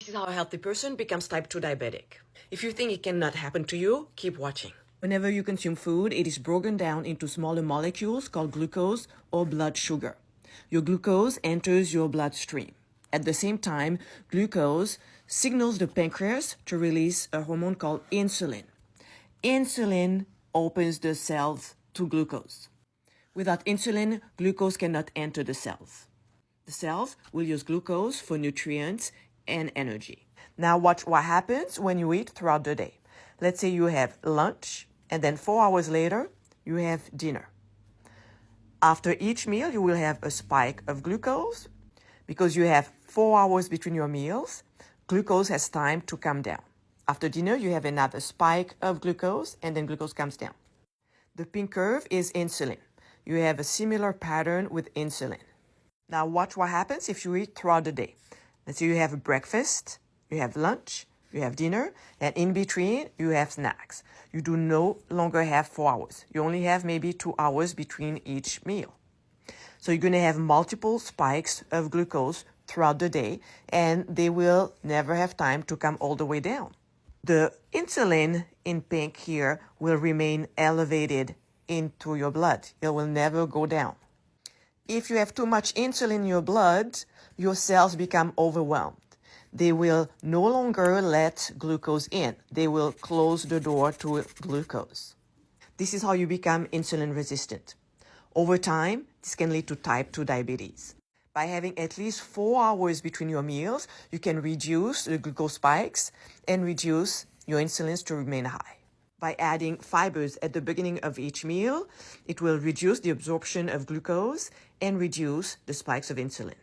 This is how a healthy person becomes type 2 diabetic. If you think it cannot happen to you, keep watching. Whenever you consume food, it is broken down into smaller molecules called glucose or blood sugar. Your glucose enters your bloodstream. At the same time, glucose signals the pancreas to release a hormone called insulin. Insulin opens the cells to glucose. Without insulin, glucose cannot enter the cells. The cells will use glucose for nutrients and energy. Now watch what happens when you eat throughout the day. Let's say you have lunch, and then 4 hours later, you have dinner. After each meal, you will have a spike of glucose. Because you have 4 hours between your meals, glucose has time to come down. After dinner, you have another spike of glucose, and then glucose comes down. The pink curve is insulin. You have a similar pattern with insulin. Now watch what happens if you eat throughout the day. Let's say you have breakfast, you have lunch, you have dinner, and in between you have snacks. You do no longer have 4 hours. You only have maybe 2 hours between each meal. So you're going to have multiple spikes of glucose throughout the day, and they will never have time to come all the way down. The insulin in pink here will remain elevated into your blood. It will never go down. If you have too much insulin in your blood, your cells become overwhelmed. They will no longer let glucose in. They will close the door to glucose. This is how you become insulin resistant. Over time, this can lead to type 2 diabetes. By having at least 4 hours between your meals, you can reduce the glucose spikes and reduce your insulins to remain high. By adding fibers at the beginning of each meal, it will reduce the absorption of glucose and reduce the spikes of insulin.